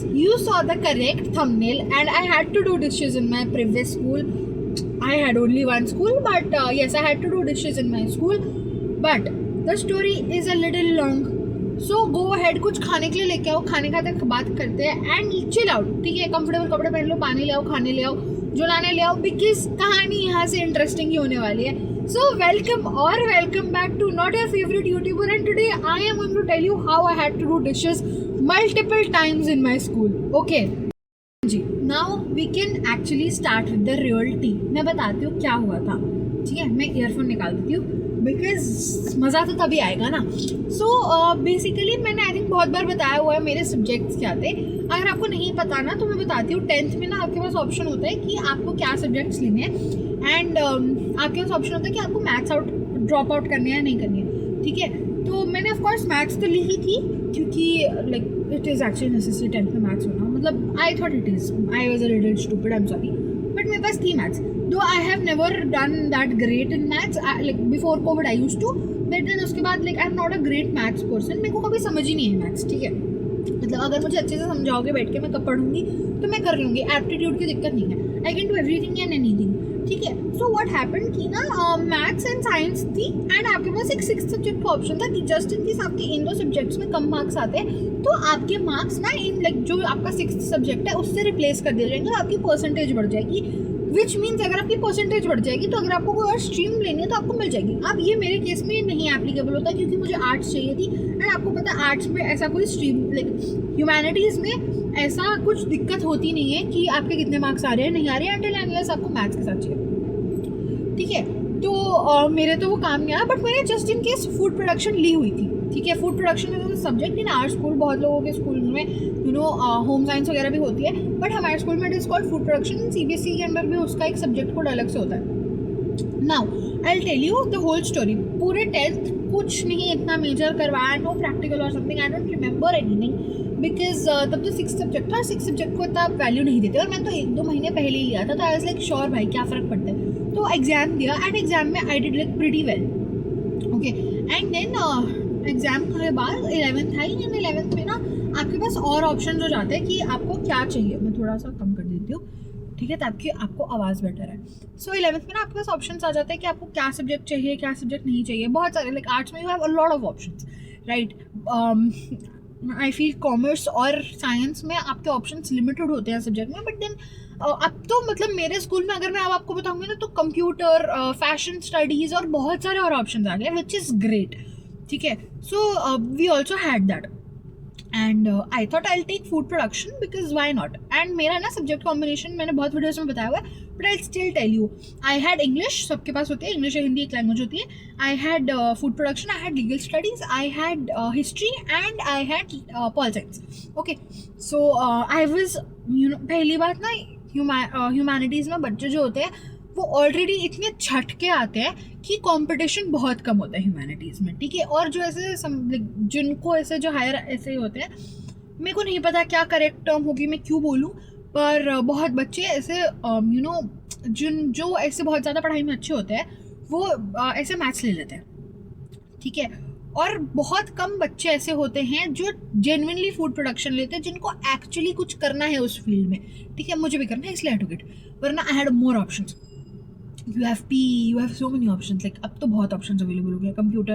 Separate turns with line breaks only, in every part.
you saw the correct thumbnail, and I had to do dishes in my previous school. I had only one school, but yes, I had to do dishes in my school. But the story is a little long. So go ahead, कुछ खाने के लिए लेके आओ, खाने खाते बात करते हैं एंड चिल आउट. ठीक है, कंफर्टेबल कपड़े पहन लो, पानी ले आओ, खाने ले आओ, जो लाने ले आओ, बिकॉज कहानी यहाँ से इंटरेस्टिंग ही होने वाली है. So welcome back to not your favorite YouTuber, and today I am going to tell you how I had to do dishes multiple times in my school. Okay. Ji, now we can actually start with the real tea. मैं बताती हूँ क्या हुआ था. ठीक है, मैं earphone निकाल देती हूँ बिकॉज मज़ा तो तभी आएगा ना. सो बेसिकली मैंने आई थिंक बहुत बार बताया हुआ है मेरे सब्जेक्ट्स क्या थे. अगर आपको नहीं पता ना तो मैं बताती हूँ. 10th में ना आपके पास ऑप्शन होता है कि आपको क्या सब्जेक्ट्स लेने हैं, एंड आपके पास ऑप्शन होता है कि आपको मैथ्स ड्रॉप आउट करने हैं या नहीं करनी है. ठीक है, तो मैंने ऑफकोर्स मैथ्स तो ली ही थी क्योंकि like it is actually necessary 10th में मैथ्स होना. मतलब I thought it is, I was a little stupid, I am sorry, but मेरे पास थी maths. Though I have never done that great in maths. Like before Covid I used to, but then उसके बाद like I am not a great maths person. मेरे को कभी समझ ही नहीं है मैथ्स. ठीक है, मतलब अगर मुझे अच्छे से समझाओगे बैठ के, मैं कब पढ़ूंगी तो मैं कर लूँगी. एप्टीट्यूड की दिक्कत नहीं है, I can do everything and anything. ठीक है, सो व्हाट हैपेंड कि ना मैथ्स एंड साइंस थी एंड आपके पास एक 6th सब्जेक्ट का ऑप्शन था कि जस्ट इन केस आपके इन दो सब्जेक्ट्स में कम मार्क्स आते हैं तो आपके मार्क्स ना इन लाइक जो आपका 6th सब्जेक्ट है उससे रिप्लेस कर दिए जाएंगे और आपकी परसेंटेज बढ़ जाएगी. विच मीन्स अगर आपकी परसेंटेज बढ़ जाएगी तो अगर आपको कोई और स्ट्रीम लेनी है तो आपको मिल जाएगी. अब ये मेरे केस में नहीं एप्लीकेबल होता क्योंकि मुझे आर्ट्स चाहिए थी, एंड आपको पता है आर्ट्स में ऐसा कोई स्ट्रीम लाइक ह्यूमैनिटीज़ में ऐसा कुछ दिक्कत होती नहीं है कि आपके कितने मार्क्स आ रहे हैं नहीं आ रहे हैं, अनटिल अनलेस आपको मैथ्स के साथ चाहिए. ठीक है, तो मेरे तो वो काम नहीं आया, बट मैंने just in case food production ली हुई थी. ठीक है, food production is subject in our school. बहुत लोगों के स्कूल में यू नो होम साइंस वगैरह भी होती है, बट हमारे स्कूल में it is called food production. CBSE के अंदर भी उसका एक सब्जेक्ट कोड अलग से होता है. Now I will tell you the whole story. पूरे 10th कुछ नहीं इतना मेजर करवाया, नो प्रैक्टिकल और something, I don't remember anything because तब तो 6th सब्जेक्ट था. 6th सब्जेक्ट को इतना वैल्यू नहीं देते, और मैंने तो 1-2 महीने पहले ही लिया था, तो आई वाज लाइक श्योर भाई क्या फ़र्क पड़ता है. तो एग्ज़ाम दिया एंड एग्ज़ाम में I did like pretty well. Okay, and then exam के बाद 11th आई, एंड 11th में ना आपके पास और ऑप्शन हो जाते हैं कि आपको क्या चाहिए. मैं थोड़ा सा कम कर देती हूँ, ठीक है, ताकि आपको आवाज़ बेटर है. सो 11th में ना आपके पास ऑप्शन आ जाते हैं कि आपको क्या सब्जेक्ट चाहिए, क्या सब्जेक्ट नहीं चाहिए. बहुत सारे लाइक आर्ट्स में you have a lot of options, right. I feel commerce और साइंस में आपके ऑप्शंस लिमिटेड होते हैं सब्जेक्ट में, बट देन अब तो मतलब मेरे स्कूल में अगर मैं अब आपको बताऊंगी ना तो कंप्यूटर, फैशन स्टडीज़ और बहुत सारे और ऑप्शंस आ गए, विच इज़ ग्रेट. ठीक है, so we also had that, and I thought I take food production because why not. And मेरा ना सब्जेक्ट कॉम्बिनेशन मैंने बहुत वीडियोस में बताया हुआ है, but I still tell you. I had English, सबके पास होती है इंग्लिश या हिंदी, एक लैंग्वेज होती है. I had food production, I had legal studies, I had history, and I had pol science. Okay, so I was you know पहली बात ना ह्यूमैनिटीज़ में बच्चे जो होते हैं वो ऑलरेडी इतने छटके आते हैं कि कंपटीशन बहुत कम होता है ह्यूमैनिटीज़ में. ठीक है, और जो ऐसे जिनको ऐसे जो हायर ऐसे होते हैं, मेरे को नहीं पता क्या करेक्ट टर्म होगी, मैं क्यों बोलूँ, पर बहुत बच्चे ऐसे यू नो जो ऐसे बहुत ज़्यादा पढ़ाई में अच्छे होते हैं वो ऐसे मैथ्स ले लेते हैं. ठीक है, और बहुत कम बच्चे ऐसे होते हैं जो जेन्युइनली फूड प्रोडक्शन लेते हैं, जिनको एक्चुअली कुछ करना है उस फील्ड में. ठीक है, मुझे भी करना है इसलिए आई टुक इट, वरना I had more options. You have PE, you have so many options. Like अब तो बहुत ऑप्शंस अवेलेबल हो गए, कंप्यूटर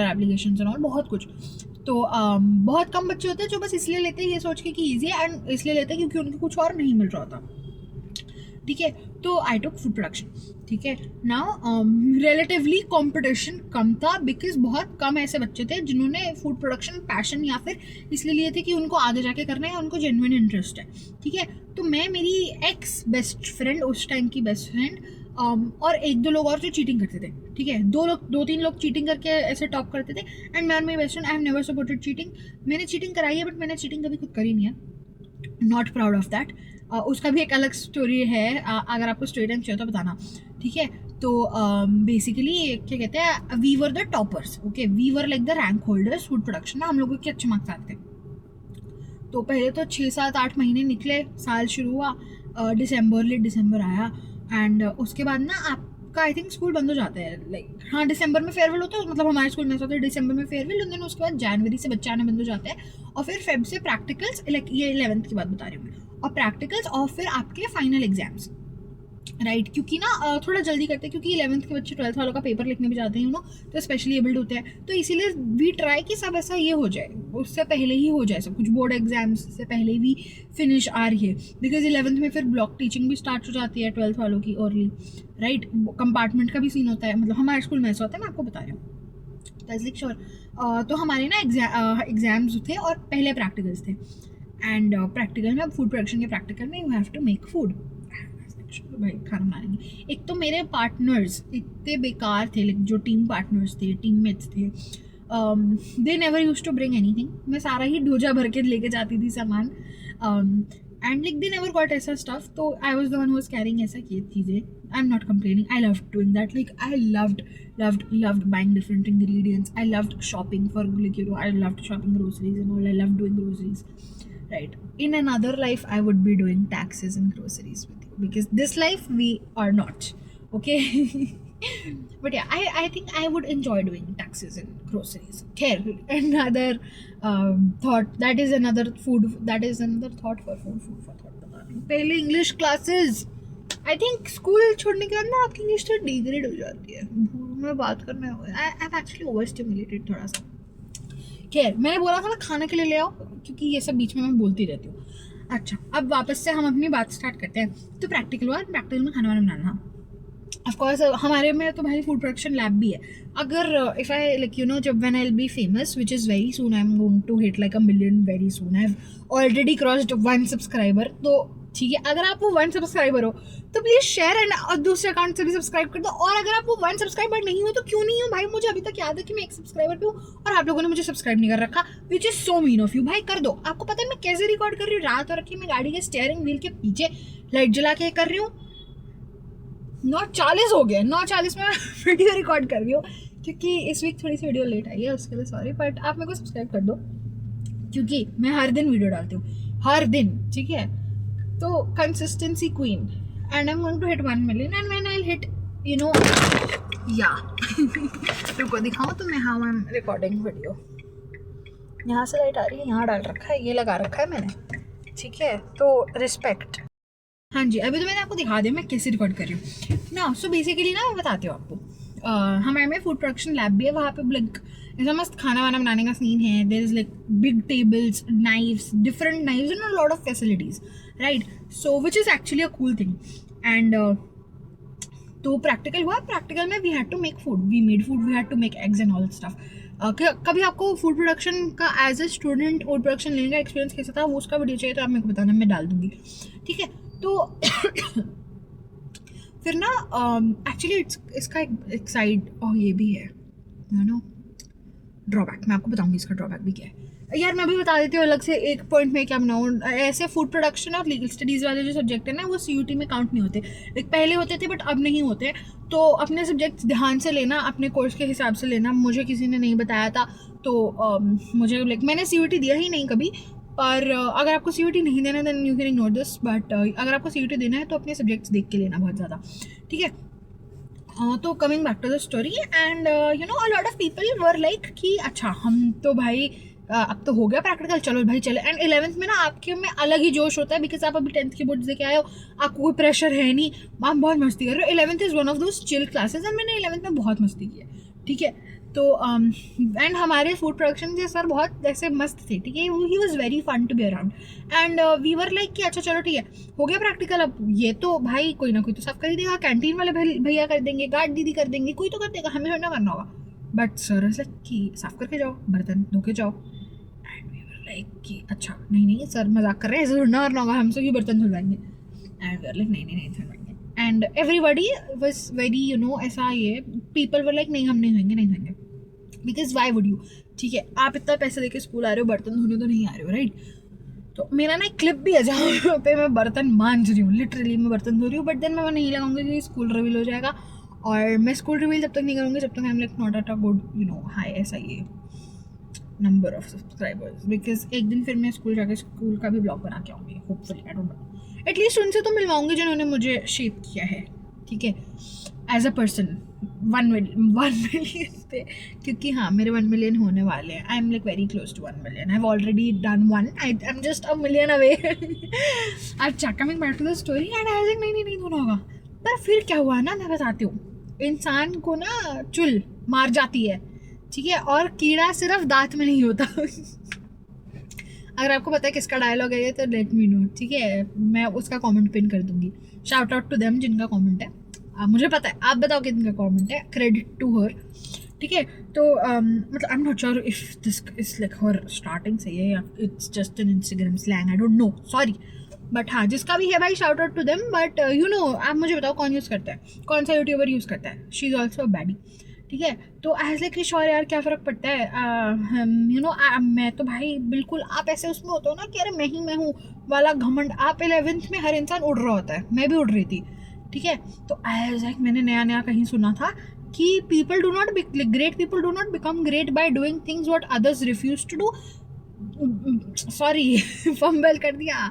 एप्लीकेशंस और बहुत कुछ. तो बहुत कम बच्चे होते हैं जो बस इसलिए लेते हैं ये सोच के कि ईजी है, एंड इसलिए लेते हैं क्योंकि उनको कुछ और नहीं मिल रहा होता. ठीक है, तो आई टुक फूड प्रोडक्शन. ठीक है, नाउ रिलेटिवली कंपटीशन कम था बिकॉज बहुत कम ऐसे बच्चे थे जिन्होंने फूड प्रोडक्शन पैशन या फिर इसलिए लिए थे कि उनको आगे जाके करना है, उनको जेन्युइन इंटरेस्ट है. ठीक है, तो मैं, मेरी एक्स बेस्ट फ्रेंड, उस टाइम की बेस्ट फ्रेंड, और 1-2 लोग और जो चीटिंग करते थे. ठीक है, 2-3 लोग चीटिंग करके ऐसे टॉप करते थे, एंड मैं और मेरी best friend, I have never supported cheating. मैंने चीटिंग कराई है बट मैंने चीटिंग कभी खुद करी नहीं है. Not proud of that. उसका भी एक अलग स्टोरी है, अगर आपको स्टोरी टाइम चाहिए तो बताना. ठीक है, तो बेसिकली क्या कहते हैं, we were the toppers. Okay, we were like the rank holders food production में. हम लोगों के अच्छे मार्क्स आते थे. तो पहले तो 6-7-8 महीने निकले, साल शुरू हुआ, दिसंबर आया, एंड उसके बाद ना आपका आई थिंक स्कूल बंद हो जाता है. लाइक हाँ, दिसंबर में फेयरवेल होता है, मतलब हमारे स्कूल में ऐसा होता है, दिसंबर में फेयरवेल, एंड देन उसके बाद जनवरी से बच्चे आने बंद हो जाते हैं और फिर फेब से प्रैक्टिकल्स, लाइक ये 11th की बात बता रही हूँ मैं, और प्रैक्टिकल्स और फिर आपके फाइनल एग्जाम्स, राइट क्योंकि ना थोड़ा जल्दी करते हैं क्योंकि 11th के बच्चे 12th वालों का पेपर लिखने भी जाते हैं तो स्पेशली एबल्ड होते हैं, तो इसीलिए वी ट्राई कि सब ऐसा ये हो जाए, उससे पहले ही हो जाए सब कुछ, बोर्ड एग्जाम्स से पहले भी फिनिश आ रही है, बिकॉज 11th में फिर ब्लॉक टीचिंग भी स्टार्ट हो जाती है 12th वालों की अर्ली, राइट कंपार्टमेंट का भी सीन होता है, मतलब हमारे स्कूल में ऐसा होता है, मैं आपको बता रही हूँ लाइक श्योर। तो हमारे ना एग्जाम्स थे और पहले प्रैक्टिकल्स थे, एंड प्रैक्टिकल में, अब फूड प्रोडक्शन के प्रैक्टिकल में you have to make food, भाई खाना बनाएंगे। एक तो मेरे पार्टनर्स इतने बेकार थे, लाइक जो टीम पार्टनर्स थे, टीममेट्स थे, they never use to bring anything, मैं सारा ही ढोजा भर के लेके जाती थी सामान, and like they never got ऐसा स्टफ, तो I was the one who was carrying ऐसा की चीज़ें। आई am not complaining, I loved doing that, like I loved buying different ingredients, I loved shopping for, like, I loved shopping groceries and all, I loved doing groceries, right? In another life I would be doing taxes and groceries with you, because this life we are not, okay? But yeah, I think I would enjoy doing taxes and groceries. Okay, another thought, that is another thought for thought, पहले English classes, I think school छोड़ने के बाद ना आपकी English तो degrade हो जाती है, में बात करना I am actually over stimulated थोड़ा सा। खैर, मैंने बोला था ना खाने के लिए ले आओ, क्योंकि ये सब बीच में मैं बोलती रहती हूँ। अच्छा, अब वापस से हम अपनी बात स्टार्ट करते हैं। तो प्रैक्टिकल हुआ, प्रैक्टिकल में खाना वाना बनाना, ऑफकोर्स हमारे में तो भाई फूड प्रोडक्शन लैब भी है। अगर इफ़ आई लाइक जब when I will be famous, which is very soon, I am going to hit like 1 million very soon, I have already crossed 1 subscriber, तो ठीक है, अगर आप वो 1 सब्सक्राइबर हो तो प्लीज़ शेयर एंड और दूसरे अकाउंट से भी सब्सक्राइब कर दो, और अगर आप वो 1 सब्सक्राइबर नहीं हो तो क्यों नहीं हो भाई, मुझे अभी तक याद है कि मैं 1 सब्सक्राइबर पे हूँ और आप लोगों ने मुझे सब्सक्राइब नहीं कर रखा, which is so mean of you. भाई कर दो, आपको पता है मैं कैसे रिकॉर्ड कर रही हूँ, रात हो रखी, मैं गाड़ी के स्टीयरिंग व्हील के पीछे लाइट जला के कर रही हूँ, 9:40 हो गए, 9:40 में वीडियो रिकॉर्ड कर रही हूँ, क्योंकि इस वीक थोड़ी सी वीडियो लेट आई है, उसके लिए सॉरी, बट आप मेरे को सब्सक्राइब कर दो, क्योंकि मैं हर दिन वीडियो डालती हूँ, हर दिन, ठीक है। तो consistency queen, and I am going to hit 1 million, and when I will hit या रुको दिखाऊँ तो मैं, how I am recording video, यहाँ से लाइट आ रही है, यहाँ डाल रखा है, ये लगा रखा है मैंने, ठीक है, तो रिस्पेक्ट। हाँ जी, अभी तो मैंने आपको दिखा दिया मैं कैसे रिकॉर्ड कर रही हूँ ना। सो बेसिकली ना मैं बताती हूँ आपको, हमारे में फूड प्रोडक्शन लैब भी है, वहाँ पे लाइक ऐसा मस्त खाना वाना बनाने का सीन है, there is like big tables, knives, different knives and a lot of facilities, right, so which is actually a cool thing. And तो प्रैक्टिकल हुआ, प्रैक्टिकल में we had to make food, we made food, we had to make eggs and all stuff. कभी आपको food production का as a student food production लेने का experience कैसा था, वो उसका वीडियो चाहिए तो आप मेरे को बताना, मैं डाल दूँगी, ठीक है। तो फिर ना एक्चुअली इसका एक साइड और ये भी है नो ड्रॉबैक, मैं आपको बताऊंगी इसका ड्रॉबैक भी क्या है। यार मैं भी बता देती हूँ अलग से एक पॉइंट में क्या बनाऊँ, ऐसे फूड प्रोडक्शन और लीगल स्टडीज़ वाले जो सब्जेक्ट है ना, वो CUT में काउंट नहीं होते, लाइक पहले होते थे बट अब नहीं होते, तो अपने सब्जेक्ट्स ध्यान से लेना, अपने कोर्स के हिसाब से लेना। मुझे किसी ने नहीं बताया था, तो मुझे लाइक मैंने CUT दिया ही नहीं कभी, पर अगर आपको CUT नहीं देना then you can ignore this, but अगर आपको CUT देना है तो अपने सब्जेक्ट्स देख के लेना बहुत ज़्यादा, ठीक है। तो coming back to the story, and a lot of people were like कि अच्छा हम तो भाई अब तो हो गया प्रैक्टिकल, चलो भाई चले। एंड 11th में ना आपके में अलग ही जोश होता है, बिकॉज आप अभी 10th के बोर्ड्स देके आए हो, आपको कोई प्रेशर है नहीं, आप बहुत मस्ती कर रहे हो। 11th is one of those chill classes, and मैंने 11th में बहुत मस्ती की है, ठीक है। तो एंड हमारे फूड प्रोडक्शन के सर बहुत ऐसे मस्त थे, ठीक है, he was very fun to be around, and we were like कि अच्छा चलो ठीक है, हो गया प्रैक्टिकल, अब ये तो भाई कोई ना कोई तो साफ कर ही देगा, कैंटीन वाले भैया कर देंगे, गार्ड दीदी कर देंगे, कोई तो कर देगा, हमें थोड़ा करना होगा। बट सर लाइक कि साफ करके जाओ, बर्तन धो के जाओ, एंड वी वर लाइक कि अच्छा नहीं सर मजाक कर रहे हैं, ऐसे थोड़ा करना होगा, हमसे क्यों बर्तन धुलवाएंगे, एंड वी वर लाइक नहीं धुलवाएंगे, एंड एवरीबडी वॉज वेरी ऐसा ये पीपल वर लाइक नहीं हम नहीं धोएंगे, बिकॉज वाई वुड यू, ठीक है, आप इतना पैसे देके स्कूल आ रहे हो, बर्तन धोने तो नहीं आ रहे हो, राइट। तो मेरा ना एक क्लिप भी है जहाँ पे मैं बर्तन मांझ रही हूँ, लिटरली मैं बर्तन धो रही हूँ, बट देन मैं वो नहीं लगाऊंगी क्योंकि स्कूल रिवील हो जाएगा, और मैं स्कूल रिवील जब तक नहीं करूँगी जब तक आई am like not at a good high ऐसा ये नंबर ऑफ सब्सक्राइबर्स, बिकॉज एक दिन फिर मैं स्कूल जाके स्कूल का भी ब्लॉग बना के आऊँगी, hopefully, I don't no, at least उनसे तो मिलवाऊंगी जिन्होंने मुझे शेप किया है, ठीक है, एज अ पर्सन। 1 million पे, क्योंकि हाँ मेरे 1 million होने वाले हैं. I am like very close to 1 million. I have already done 1. I am just $1 million away. अच्छा, coming back to the story. And I think नहीं होना होगा. पर फिर क्या हुआ ना, मैं बताती हूँ. इंसान को ना चुल मार जाती है, ठीक है, और कीड़ा सिर्फ दांत में नहीं होता. अगर आपको पता है किसका डायलॉग है ये तो लेट मी नो, ठीक है, मैं उसका कमेंट पिन कर दूंगी. शाउट आउट टू देम जिनका कमेंट है. मुझे पता है, आप बताओ किनका कमेंट है. क्रेडिट टू हर, ठीक है. तो मतलब I am not sure if this is like हर स्टार्टिंग से है या it's just an Instagram slang, I don't know, sorry. But हाँ, जिसका भी है भाई, shout out to them. But you know, आप मुझे बताओ कौन यूज़ करता है, कौन सा यूट्यूबर यूज़ करता है. She is also a baddie, ठीक है. तो एज लाइक श्योर यार, क्या फ़र्क पड़ता है. यू नो, मैं तो भाई बिल्कुल, आप ऐसे उसमें होते हो ना कि अरे मैं हूँ वाला घमंड. आप 11th में हर इंसान उड़ रहा होता है, मैं भी उड़ रही थी, ठीक है. तो एज लाइक मैंने नया कहीं सुना था कि people do not great people do not become great by doing things what others refuse to do. Sorry, fumble कर दिया.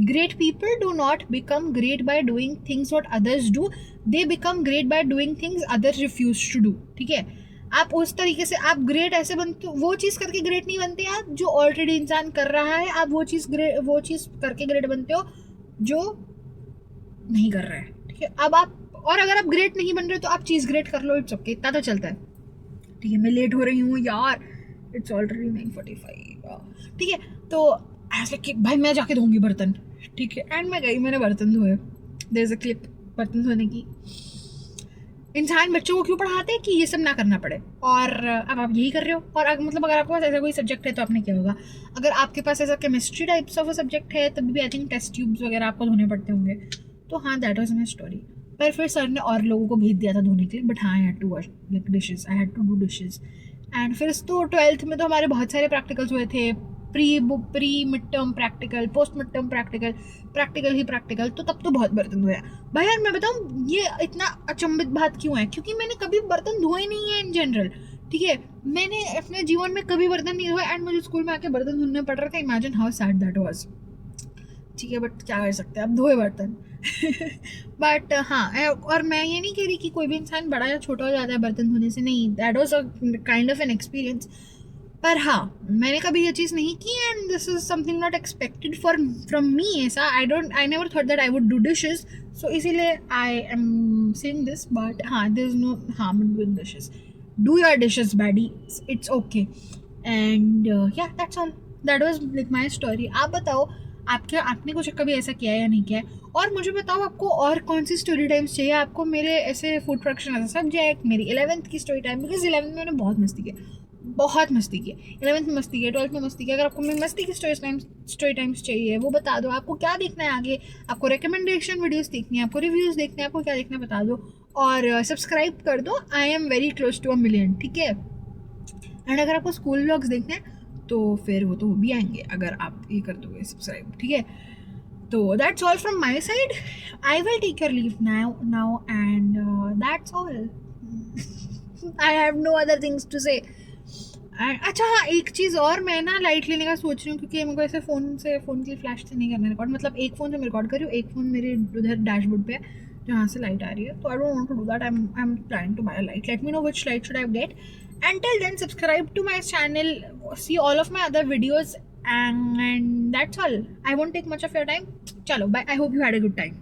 Great people do not become great by doing things what others do. They become great by doing things others refuse to do. ठीक है. आप उस तरीके से आप great ऐसे बनते हो, वो चीज़ करके ग्रेट नहीं बनते आप जो ऑलरेडी इंसान कर रहा है. आप वो चीज़ करके ग्रेट बनते हो जो नहीं कर रहा है, ठीक है. अब आप, और अगर आप ग्रेट नहीं बन रहे तो आप चीज़ ग्रेट कर लो, इट्स ओके, इतना तो चलता है, ठीक है. मैं लेट हो रही हूँ यार, इट्स ऑलरेडी 9:45, ठीक है. तो ऐसे कि भाई मैं जाके धोऊंगी बर्तन, ठीक है. एंड मैं गई, मैंने बर्तन धोए. देयर इज अ क्लिप बर्तन धोने की. इंसान बच्चों को क्यों पढ़ाते हैं कि ये सब ना करना पड़े, और अब आप यही कर रहे हो. और अगर आपके पास ऐसा कोई सब्जेक्ट है तो आपने क्या होगा. अगर आपके पास ऐसा केमिस्ट्री टाइप्स ऑफ सब्जेक्ट है तब भी आई थिंक टेस्ट ट्यूब्स वगैरह आपको धोने पड़ते होंगे. तो हाँ, दैट वाज माई स्टोरी. पर फिर सर ने और लोगों को भेज दिया था धोने के लिए. बट हाँ, I had to wash like dishes, I had to do dishes. And फिर तो 12th में तो हमारे बहुत सारे प्रैक्टिकल्स हुए थे. Pre mid term practical, post mid term practical ही प्रैक्टिकल. तो तब तो बहुत बर्तन धोया भाई. यार मैं बताऊँ, ये इतना अचंभित बात क्यों है, क्योंकि मैंने कभी बर्तन धोए नहीं है इन जनरल, ठीक है. मैंने अपने जीवन में कभी बर्तन नहीं धोए. एंड मुझे स्कूल में आके बर्तन धोने पड़ रहा था. Imagine how sad that was, ठीक है. बट क्या कर सकते हैं, अब धोए बर्तन. बट हाँ, और मैं ये नहीं कह रही कि कोई भी इंसान बड़ा या छोटा हो जाता है बर्तन धोने से, नहीं. That was a kind of an experience. पर हाँ, मैंने कभी ये चीज़ नहीं की. And this is something not expected from me. ऐसा I never thought that I would do dishes. So इसीलिए I am saying this. But हाँ, there is no harm in doing dishes. Do your dishes baddie, it's okay. And yeah that's all. That was like my story. आप बताओ, आपने कुछ कभी ऐसा किया है या नहीं किया है. और मुझे बताओ, आपको और कौन सी स्टोरी टाइम्स चाहिए. आपको मेरे ऐसे फूड प्रोडक्शन ऐसा सब्जेक्ट, मेरी 11th की स्टोरी टाइम, बिकॉज 11th में मैंने बहुत मस्ती की, 11th में मस्ती की, 12th में मस्ती की. अगर आपको मेरी मस्ती की स्टोरी टाइम्स चाहिए वो बता दो. आपको क्या देखना है आगे, आपको रिकमेंडेशन वीडियोस देखनी है, आपको रिव्यूज़ देखने हैं, आपको क्या देखना है बता दो. और सब्सक्राइब कर दो. I am very close to 1 million, ठीक है. एंड अगर आपको स्कूल व्लॉग्स देखने हैं तो फिर वो भी आएंगे अगर आप ये कर दोगे सब्सक्राइब, ठीक है. तो that's all from my side. I will take your leave now and that's all. I have no other things to say. अच्छा हाँ, एक चीज़ और, मैं ना लाइट लेने का सोच रही हूँ क्योंकि मेरे को ऐसे फ़ोन की फ्लैश से नहीं करना रिकॉर्ड. मतलब एक फ़ोन से मैं रिकॉर्ड कर रही हूँ, एक फ़ोन मेरे उधर डैशबोर्ड पे है जहाँ से लाइट आ रही है. तो I don't want to do that. I am planning to buy a light. Let me know which light should I get. Until then, subscribe to my channel, see all of my other videos, and that's all. I won't take much of your time. Chalo, bye. I hope you had a good time.